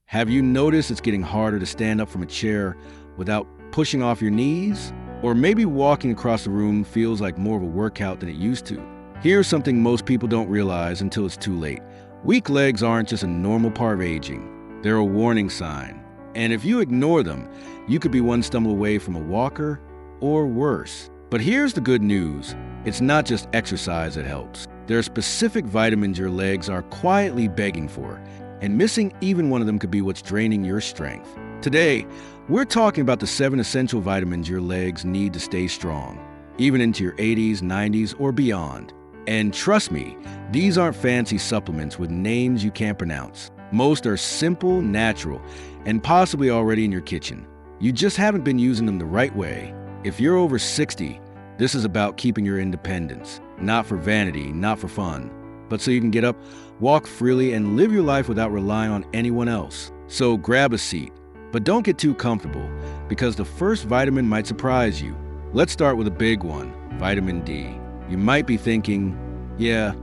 Have you noticed it's getting harder to stand up from a chair without pushing off your knees? Or maybe walking across the room feels like more of a workout than it used to. Here's something most people don't realize until it's too late. Weak legs aren't just a normal part of aging. They're a warning sign. And if you ignore them, you could be one stumble away from a walker or worse. But here's the good news. It's not just exercise that helps. There are specific vitamins your legs are quietly begging for, and missing even one of them could be what's draining your strength. Today, we're talking about the 7 essential vitamins your legs need to stay strong, even into your 80s, 90s, or beyond. And trust me, these aren't fancy supplements with names you can't pronounce. Most are simple, natural, and possibly already in your kitchen. You just haven't been using them the right way. If you're over 60, this is about keeping your independence, not for vanity, not for fun, but so you can get up, walk freely, and live your life without relying on anyone else. So grab a seat, but don't get too comfortable, because the first vitamin might surprise you. Let's start with a big one, vitamin D. You might be thinking, yeah,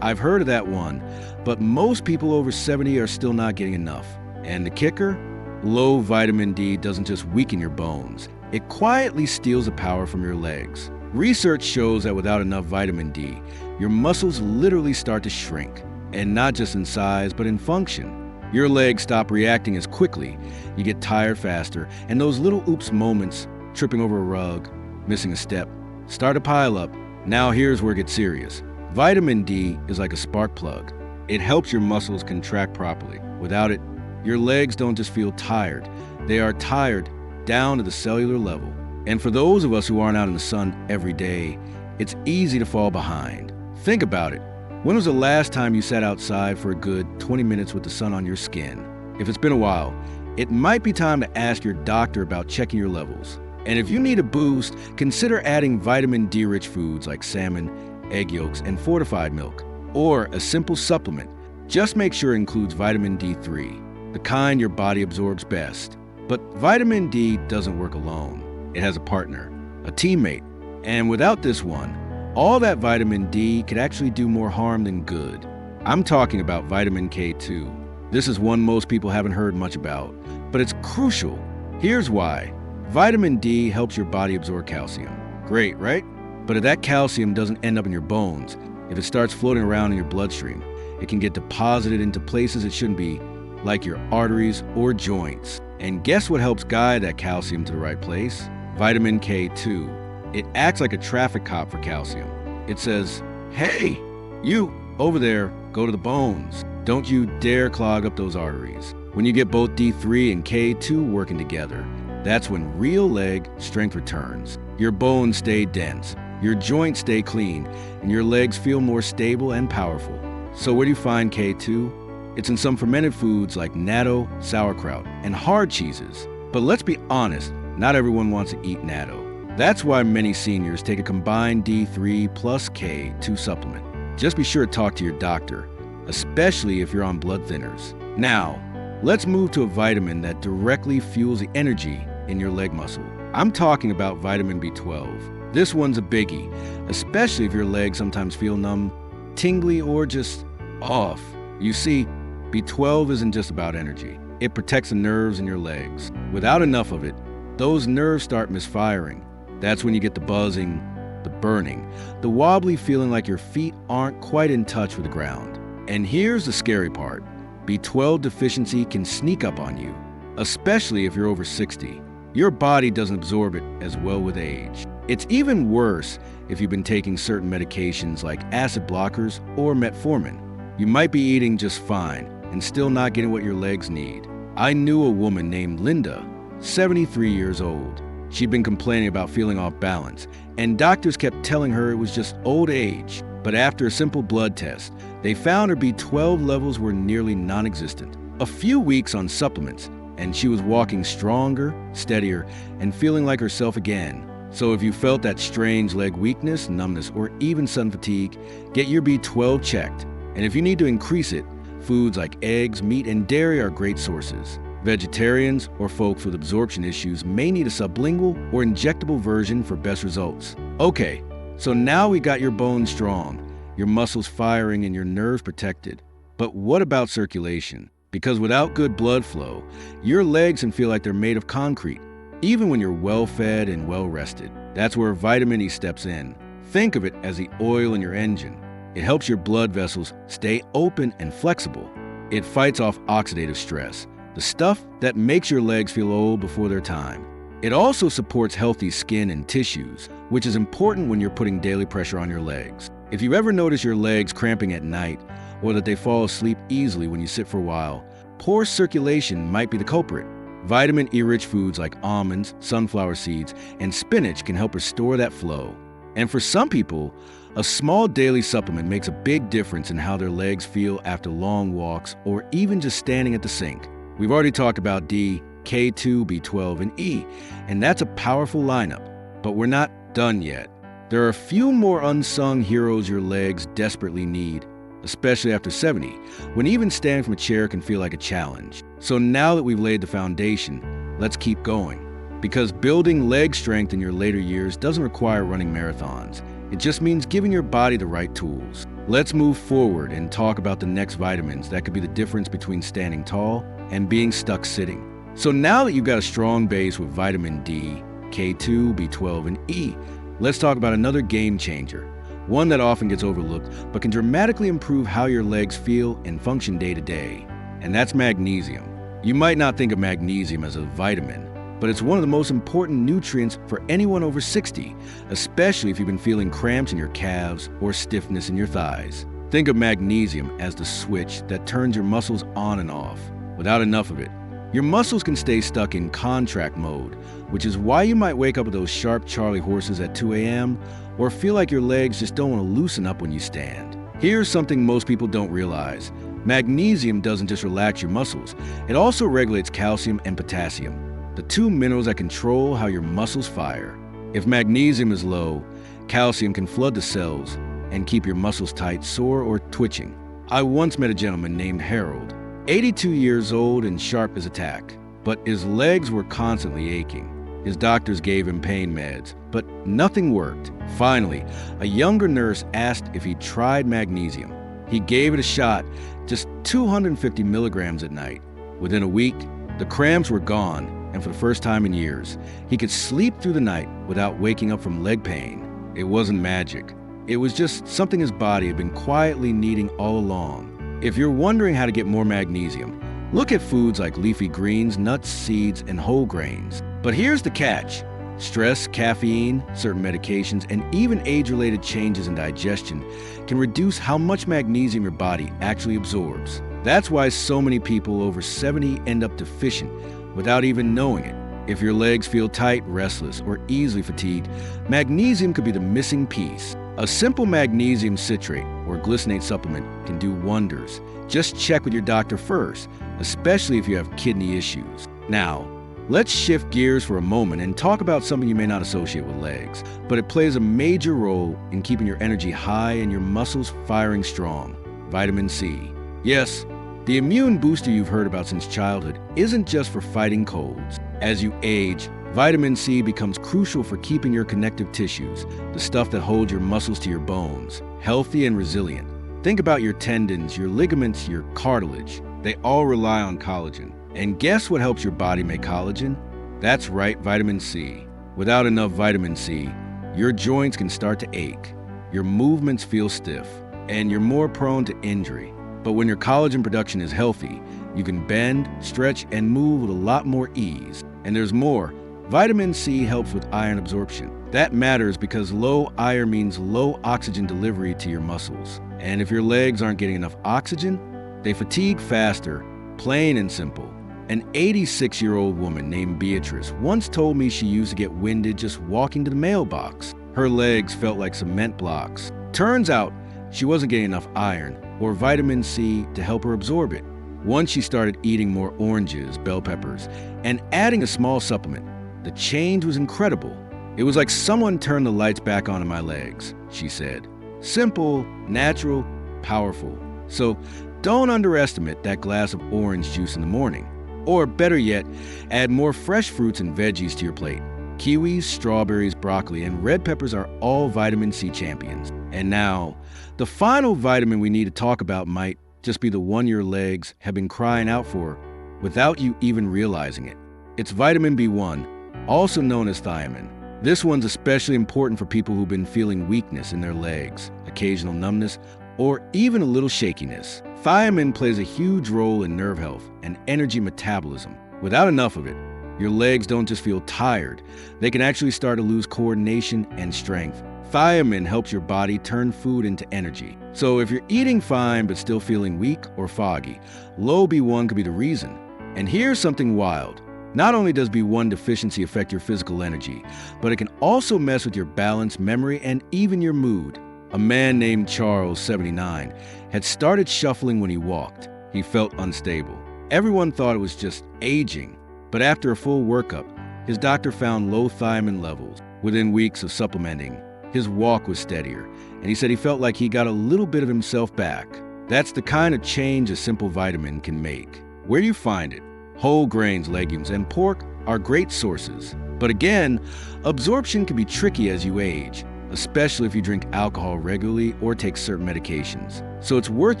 I've heard of that one, but most people over 70 are still not getting enough. And the kicker? Low vitamin D doesn't just weaken your bones. It quietly steals the power from your legs. Research shows that without enough vitamin D, your muscles literally start to shrink, and not just in size, but in function. Your legs stop reacting as quickly, you get tired faster, and those little oops moments, tripping over a rug, missing a step, start to pile up. Now here's where it gets serious. Vitamin D is like a spark plug. It helps your muscles contract properly. Without it, your legs don't just feel tired, they are tired down to the cellular level. And for those of us who aren't out in the sun every day, it's easy to fall behind. Think about it. When was the last time you sat outside for a good 20 minutes with the sun on your skin? If it's been a while, it might be time to ask your doctor about checking your levels. And if you need a boost, consider adding vitamin D-rich foods like salmon, egg yolks, and fortified milk. Or a simple supplement. Just make sure it includes vitamin D3, the kind your body absorbs best. But vitamin D doesn't work alone. It has a partner, a teammate. And without this one, all that vitamin D could actually do more harm than good. I'm talking about vitamin K2. This is one most people haven't heard much about, but it's crucial. Here's why. Vitamin D helps your body absorb calcium. Great, right? But if that calcium doesn't end up in your bones, if it starts floating around in your bloodstream, it can get deposited into places it shouldn't be, like your arteries or joints. And guess what helps guide that calcium to the right place? Vitamin K2. It acts like a traffic cop for calcium. It says, hey, you, over there, go to the bones. Don't you dare clog up those arteries. When you get both D3 and K2 working together, that's when real leg strength returns. Your bones stay dense, your joints stay clean, and your legs feel more stable and powerful. So where do you find K2? It's in some fermented foods like natto, sauerkraut, and hard cheeses. But let's be honest, not everyone wants to eat natto. That's why many seniors take a combined D3 plus K2 supplement. Just be sure to talk to your doctor, especially if you're on blood thinners. Now, let's move to a vitamin that directly fuels the energy in your leg muscle. I'm talking about vitamin B12. This one's a biggie, especially if your legs sometimes feel numb, tingly, or just off. You see, B12 isn't just about energy. It protects the nerves in your legs. Without enough of it, those nerves start misfiring. That's when you get the buzzing, the burning, the wobbly feeling like your feet aren't quite in touch with the ground. And here's the scary part. B12 deficiency can sneak up on you, especially if you're over 60. Your body doesn't absorb it as well with age. It's even worse if you've been taking certain medications like acid blockers or metformin. You might be eating just fine and still not getting what your legs need. I knew a woman named Linda, 73 years old. She'd been complaining about feeling off balance, and doctors kept telling her it was just old age. But after a simple blood test, they found her B12 levels were nearly non-existent. A few weeks on supplements, and she was walking stronger, steadier, and feeling like herself again. So if you felt that strange leg weakness, numbness, or even sun fatigue, get your B12 checked. And if you need to increase it, foods like eggs, meat, and dairy are great sources. Vegetarians or folks with absorption issues may need a sublingual or injectable version for best results. Okay, so now we got your bones strong, your muscles firing, and your nerves protected. But what about circulation? Because without good blood flow, your legs can feel like they're made of concrete, even when you're well-fed and well-rested. That's where vitamin E steps in. Think of it as the oil in your engine. It helps your blood vessels stay open and flexible. It fights off oxidative stress, the stuff that makes your legs feel old before their time. It also supports healthy skin and tissues, which is important when you're putting daily pressure on your legs. If you ever notice your legs cramping at night, or that they fall asleep easily when you sit for a while, poor circulation might be the culprit. Vitamin E-rich foods like almonds, sunflower seeds, and spinach can help restore that flow. And for some people, a small daily supplement makes a big difference in how their legs feel after long walks or even just standing at the sink. We've already talked about D, K2, B12, and E, and that's a powerful lineup. But we're not done yet. There are a few more unsung heroes your legs desperately need, especially after 70, when even standing from a chair can feel like a challenge. So now that we've laid the foundation, let's keep going. Because building leg strength in your later years doesn't require running marathons. It just means giving your body the right tools. Let's move forward and talk about the next vitamins that could be the difference between standing tall and being stuck sitting. So now that you've got a strong base with vitamin D, K2, B12, and E, let's talk about another game changer. One that often gets overlooked, but can dramatically improve how your legs feel and function day to day. And that's magnesium. You might not think of magnesium as a vitamin, but it's one of the most important nutrients for anyone over 60, especially if you've been feeling cramps in your calves or stiffness in your thighs. Think of magnesium as the switch that turns your muscles on and off. Without enough of it, your muscles can stay stuck in contract mode, which is why you might wake up with those sharp Charlie horses at 2 a.m. or feel like your legs just don't want to loosen up when you stand. Here's something most people don't realize. Magnesium doesn't just relax your muscles, it also regulates calcium and potassium, the two minerals that control how your muscles fire. If magnesium is low, calcium can flood the cells and keep your muscles tight, sore, or twitching. I once met a gentleman named Harold, 82 years old and sharp as a tack, but his legs were constantly aching. His doctors gave him pain meds, but nothing worked. Finally, a younger nurse asked if he tried magnesium. He gave it a shot, just 250 milligrams at night. Within a week, the cramps were gone, and for the first time in years, he could sleep through the night without waking up from leg pain. It wasn't magic. It was just something his body had been quietly needing all along. If you're wondering how to get more magnesium, look at foods like leafy greens, nuts, seeds, and whole grains. But here's the catch. Stress, caffeine, certain medications, and even age-related changes in digestion can reduce how much magnesium your body actually absorbs. That's why so many people over 70 end up deficient without even knowing it. If your legs feel tight, restless, or easily fatigued, magnesium could be the missing piece. A simple magnesium citrate or glycinate supplement can do wonders. Just check with your doctor first, especially if you have kidney issues. Now, let's shift gears for a moment and talk about something you may not associate with legs, but it plays a major role in keeping your energy high and your muscles firing strong: vitamin C. Yes, the immune booster you've heard about since childhood isn't just for fighting colds. As you age, vitamin C becomes crucial for keeping your connective tissues, the stuff that holds your muscles to your bones, healthy and resilient. Think about your tendons, your ligaments, your cartilage. They all rely on collagen. And guess what helps your body make collagen? That's right, vitamin C. Without enough vitamin C, your joints can start to ache, your movements feel stiff, and you're more prone to injury. But when your collagen production is healthy, you can bend, stretch, and move with a lot more ease. And there's more. Vitamin C helps with iron absorption. That matters because low iron means low oxygen delivery to your muscles. And if your legs aren't getting enough oxygen, they fatigue faster, plain and simple. An 86-year-old woman named Beatrice once told me she used to get winded just walking to the mailbox. Her legs felt like cement blocks. Turns out, she wasn't getting enough iron or vitamin C to help her absorb it. Once she started eating more oranges, bell peppers, and adding a small supplement, the change was incredible. It was like someone turned the lights back on in my legs, she said. Simple, natural, powerful. So don't underestimate that glass of orange juice in the morning. Or better yet, add more fresh fruits and veggies to your plate. Kiwis, strawberries, broccoli, and red peppers are all vitamin C champions. And now, the final vitamin we need to talk about might just be the one your legs have been crying out for without you even realizing it. It's vitamin B1, also known as thiamine. This one's especially important for people who've been feeling weakness in their legs, occasional numbness, or even a little shakiness. Thiamine plays a huge role in nerve health and energy metabolism. Without enough of it, your legs don't just feel tired, they can actually start to lose coordination and strength. Thiamine helps your body turn food into energy. So if you're eating fine but still feeling weak or foggy, low B1 could be the reason. And here's something wild. Not only does B1 deficiency affect your physical energy, but it can also mess with your balance, memory, and even your mood. A man named Charles, 79, had started shuffling when he walked. He felt unstable. Everyone thought it was just aging, but after a full workup, his doctor found low thiamine levels. Within weeks of supplementing, his walk was steadier, and he said he felt like he got a little bit of himself back. That's the kind of change a simple vitamin can make. Where do you find it? Whole grains, legumes, and pork are great sources. But again, absorption can be tricky as you age, especially if you drink alcohol regularly or take certain medications. So it's worth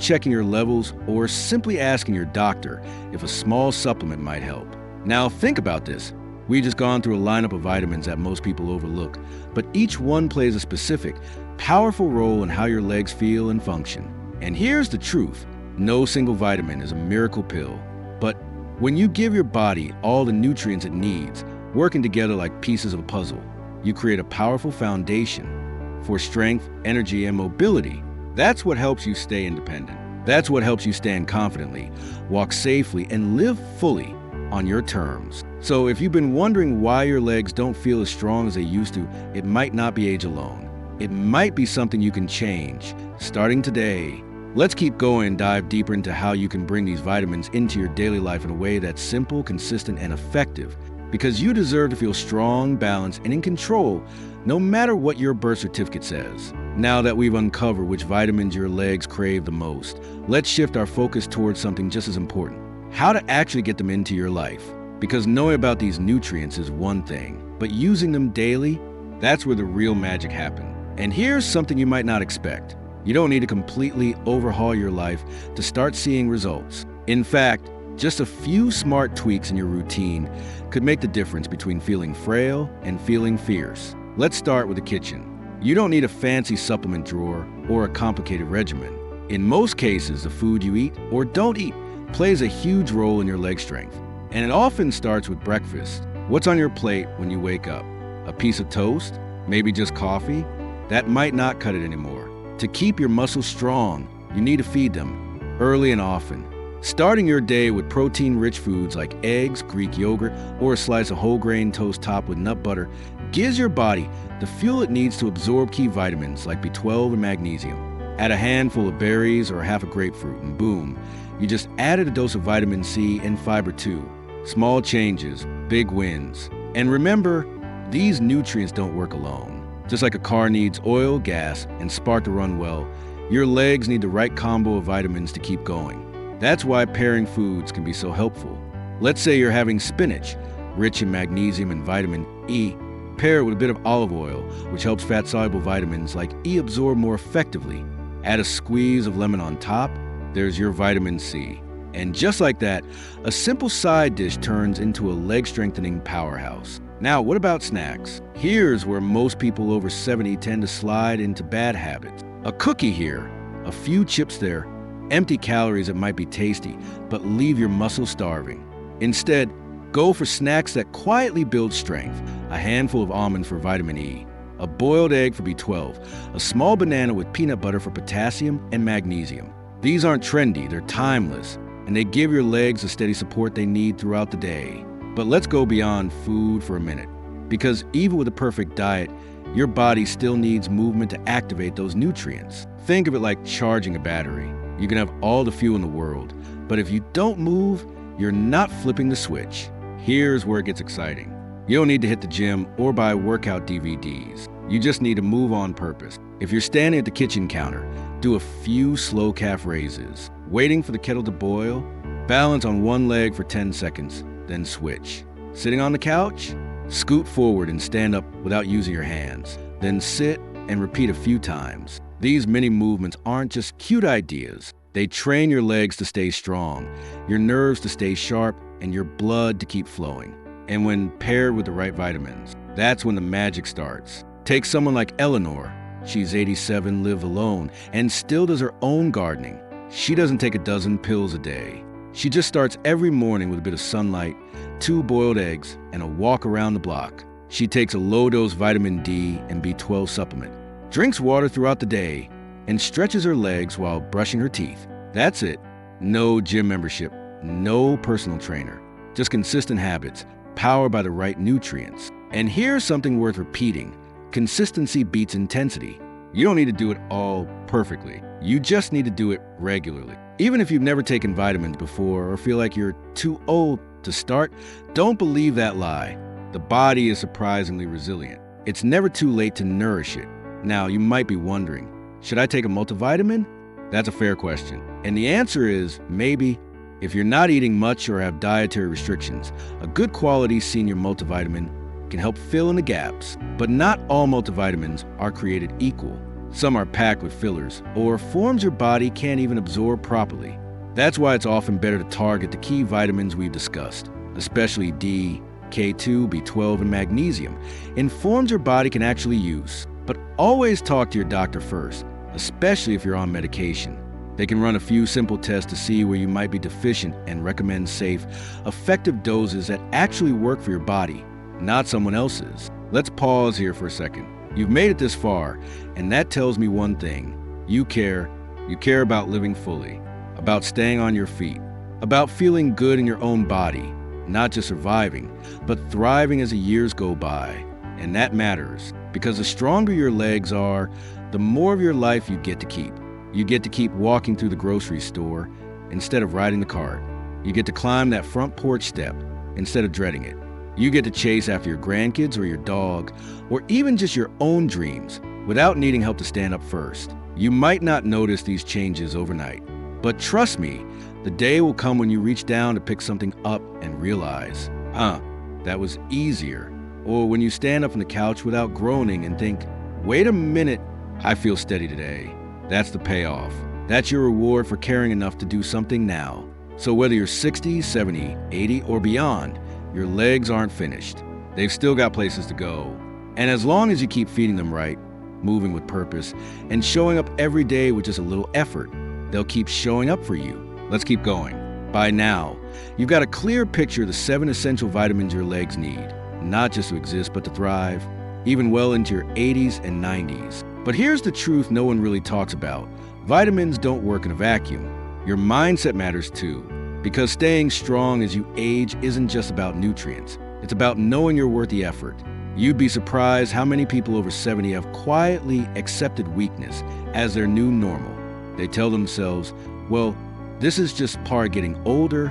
checking your levels or simply asking your doctor if a small supplement might help. Now think about this. We've just gone through a lineup of vitamins that most people overlook, but each one plays a specific, powerful role in how your legs feel and function. And here's the truth. No single vitamin is a miracle pill, but when you give your body all the nutrients it needs, working together like pieces of a puzzle, you create a powerful foundation for strength, energy, and mobility. That's what helps you stay independent. That's what helps you stand confidently, walk safely, and live fully on your terms. So if you've been wondering why your legs don't feel as strong as they used to, it might not be age alone. It might be something you can change, starting today. Let's keep going and dive deeper into how you can bring these vitamins into your daily life in a way that's simple, consistent, and effective. Because you deserve to feel strong, balanced, and in control, no matter what your birth certificate says. Now that we've uncovered which vitamins your legs crave the most, let's shift our focus towards something just as important: how to actually get them into your life. Because knowing about these nutrients is one thing, but using them daily, that's where the real magic happens. And here's something you might not expect. You don't need to completely overhaul your life to start seeing results. In fact, just a few smart tweaks in your routine could make the difference between feeling frail and feeling fierce. Let's start with the kitchen. You don't need a fancy supplement drawer or a complicated regimen. In most cases, the food you eat or don't eat plays a huge role in your leg strength. And it often starts with breakfast. What's on your plate when you wake up? A piece of toast? Maybe just coffee? That might not cut it anymore. To keep your muscles strong, you need to feed them early and often. Starting your day with protein-rich foods like eggs, Greek yogurt, or a slice of whole grain toast topped with nut butter gives your body the fuel it needs to absorb key vitamins like B12 and magnesium. Add a handful of berries or half a grapefruit and boom, you just added a dose of vitamin C and fiber too. Small changes, big wins. And remember, these nutrients don't work alone. Just like a car needs oil, gas, and spark to run well, your legs need the right combo of vitamins to keep going. That's why pairing foods can be so helpful. Let's say you're having spinach, rich in magnesium and vitamin E. Pair it with a bit of olive oil, which helps fat-soluble vitamins like E absorb more effectively. Add a squeeze of lemon on top, there's your vitamin C. And just like that, a simple side dish turns into a leg-strengthening powerhouse. Now, what about snacks? Here's where most people over 70 tend to slide into bad habits. A cookie here, a few chips there, empty calories that might be tasty, but leave your muscles starving. Instead, go for snacks that quietly build strength. A handful of almond for vitamin E, a boiled egg for B12, a small banana with peanut butter for potassium and magnesium. These aren't trendy, they're timeless, and they give your legs the steady support they need throughout the day. But let's go beyond food for a minute, because even with a perfect diet, your body still needs movement to activate those nutrients. Think of it like charging a battery. You can have all the fuel in the world, but if you don't move, you're not flipping the switch. Here's where it gets exciting. You don't need to hit the gym or buy workout DVDs. You just need to move on purpose. If you're standing at the kitchen counter, do a few slow calf raises. Waiting for the kettle to boil, balance on one leg for 10 seconds, then switch. Sitting on the couch, scoot forward and stand up without using your hands. Then sit and repeat a few times. These mini movements aren't just cute ideas. They train your legs to stay strong, your nerves to stay sharp, and your blood to keep flowing. And when paired with the right vitamins, that's when the magic starts. Take someone like Eleanor. She's 87, lives alone, and still does her own gardening. She doesn't take a dozen pills a day. She just starts every morning with a bit of sunlight, 2 boiled eggs, and a walk around the block. She takes a low-dose vitamin D and B12 supplement, drinks water throughout the day, and stretches her legs while brushing her teeth. That's it. No gym membership, no personal trainer, just consistent habits, powered by the right nutrients. And here's something worth repeating. Consistency beats intensity. You don't need to do it all perfectly. You just need to do it regularly. Even if you've never taken vitamins before or feel like you're too old to start, don't believe that lie. The body is surprisingly resilient. It's never too late to nourish it. Now, you might be wondering, should I take a multivitamin? That's a fair question. And the answer is maybe. If you're not eating much or have dietary restrictions, a good quality senior multivitamin can help fill in the gaps. But not all multivitamins are created equal. Some are packed with fillers or forms your body can't even absorb properly. That's why it's often better to target the key vitamins we've discussed, especially D, K2, B12, and magnesium, in forms your body can actually use. But always talk to your doctor first, especially if you're on medication. They can run a few simple tests to see where you might be deficient and recommend safe, effective doses that actually work for your body, not someone else's. Let's pause here for a second. You've made it this far, and that tells me one thing. You care. You care about living fully, about staying on your feet, about feeling good in your own body, not just surviving, but thriving as the years go by. And that matters, because the stronger your legs are, the more of your life you get to keep. You get to keep walking through the grocery store instead of riding the cart. You get to climb that front porch step instead of dreading it. You get to chase after your grandkids or your dog, or even just your own dreams, without needing help to stand up first. You might not notice these changes overnight, but trust me, the day will come when you reach down to pick something up and realize, that was easier. Or when you stand up from the couch without groaning and think, wait a minute, I feel steady today. That's the payoff. That's your reward for caring enough to do something now. So whether you're 60, 70, 80, or beyond, your legs aren't finished. They've still got places to go. And as long as you keep feeding them right, moving with purpose, and showing up every day with just a little effort, they'll keep showing up for you. Let's keep going. By now, you've got a clear picture of the 7 essential vitamins your legs need, not just to exist, but to thrive, even well into your 80s and 90s. But here's the truth no one really talks about. Vitamins don't work in a vacuum. Your mindset matters too, because staying strong as you age isn't just about nutrients. It's about knowing you're worth the effort. You'd be surprised how many people over 70 have quietly accepted weakness as their new normal. They tell themselves, well, this is just part of getting older,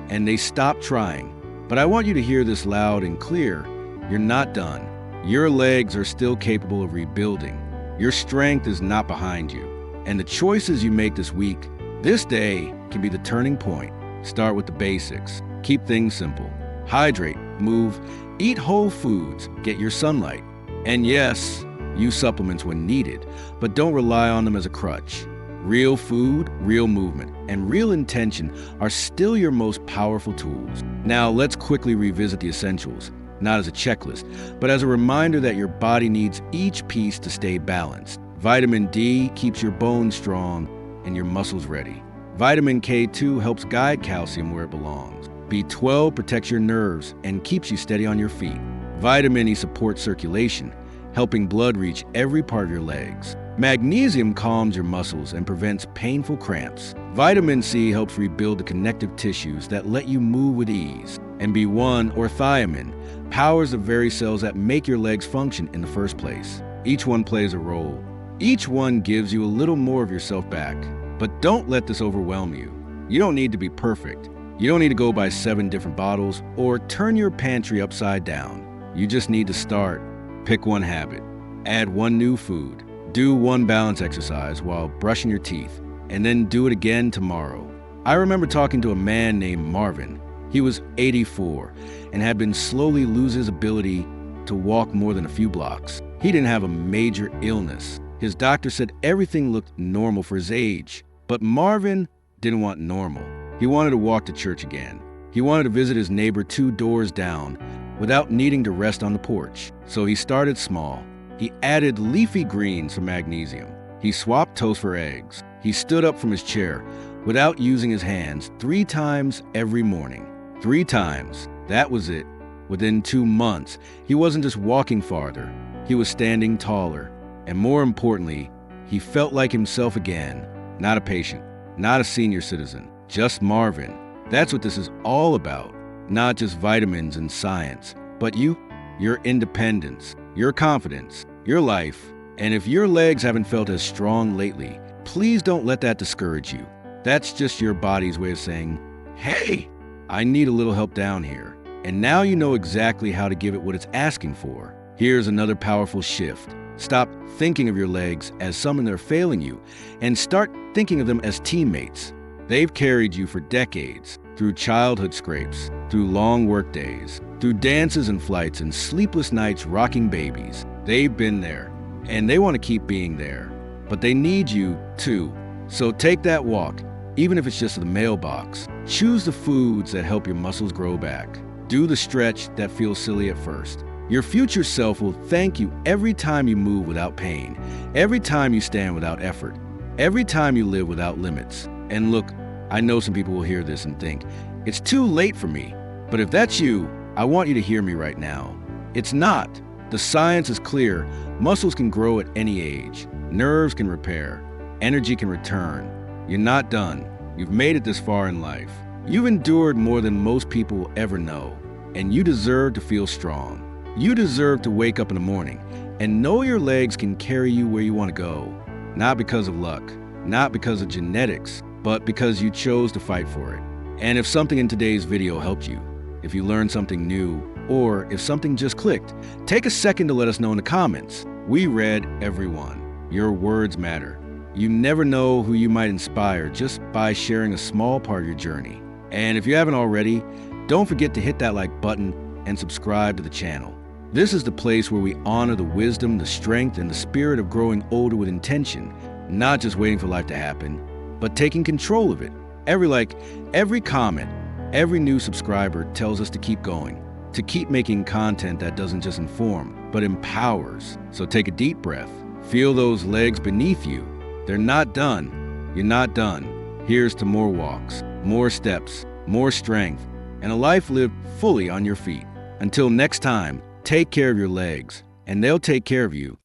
and they stop trying. But I want you to hear this loud and clear. You're not done. Your legs are still capable of rebuilding. Your strength is not behind you. And the choices you make this week, this day, can be the turning point. Start with the basics. Keep things simple. Hydrate, move, eat whole foods, get your sunlight. And yes, use supplements when needed, but don't rely on them as a crutch. Real food, real movement, and real intention are still your most powerful tools. Now let's quickly revisit the essentials, not as a checklist, but as a reminder that your body needs each piece to stay balanced. Vitamin D keeps your bones strong and your muscles ready. Vitamin K2 helps guide calcium where it belongs. B12 protects your nerves and keeps you steady on your feet. Vitamin E supports circulation, helping blood reach every part of your legs. Magnesium calms your muscles and prevents painful cramps. Vitamin C helps rebuild the connective tissues that let you move with ease. And B1, or thiamine, powers the very cells that make your legs function in the first place. Each one plays a role. Each one gives you a little more of yourself back. But don't let this overwhelm you. You don't need to be perfect. You don't need to go buy 7 different bottles or turn your pantry upside down. You just need to start. Pick one habit. Add one new food. Do one balance exercise while brushing your teeth, and then do it again tomorrow. I remember talking to a man named Marvin. He was 84 and had been slowly losing his ability to walk more than a few blocks. He didn't have a major illness. His doctor said everything looked normal for his age. But Marvin didn't want normal. He wanted to walk to church again. He wanted to visit his neighbor 2 doors down without needing to rest on the porch. So he started small. He added leafy greens for magnesium. He swapped toast for eggs. He stood up from his chair without using his hands 3 times every morning. 3 times. That was it. Within 2 months, he wasn't just walking farther. He was standing taller. And more importantly, he felt like himself again. Not a patient, not a senior citizen, just Marvin. That's what this is all about. Not just vitamins and science, but you, your independence, your confidence, your life. And if your legs haven't felt as strong lately, please don't let that discourage you. That's just your body's way of saying, hey, I need a little help down here. And now you know exactly how to give it what it's asking for. Here's another powerful shift. Stop thinking of your legs as someone that are failing you and start thinking of them as teammates. They've carried you for decades, through childhood scrapes, through long work days, through dances and flights and sleepless nights rocking babies. They've been there, and they want to keep being there. But they need you, too. So take that walk, even if it's just to the mailbox. Choose the foods that help your muscles grow back. Do the stretch that feels silly at first. Your future self will thank you every time you move without pain, every time you stand without effort, every time you live without limits. And look, I know some people will hear this and think, it's too late for me. But if that's you, I want you to hear me right now. It's not. The science is clear. Muscles can grow at any age. Nerves can repair. Energy can return. You're not done. You've made it this far in life. You've endured more than most people will ever know. And you deserve to feel strong. You deserve to wake up in the morning and know your legs can carry you where you want to go. Not because of luck, not because of genetics, but because you chose to fight for it. And if something in today's video helped you, if you learned something new, or if something just clicked, take a second to let us know in the comments. We read every one. Your words matter. You never know who you might inspire just by sharing a small part of your journey. And if you haven't already, don't forget to hit that like button and subscribe to the channel. This is the place where we honor the wisdom, the strength, and the spirit of growing older with intention, not just waiting for life to happen, but taking control of it. Every like, every comment, every new subscriber tells us to keep going, to keep making content that doesn't just inform, but empowers. So take a deep breath. Feel those legs beneath you. They're not done. You're not done. Here's to more walks, more steps, more strength, and a life lived fully on your feet. Until next time, take care of your legs, and they'll take care of you.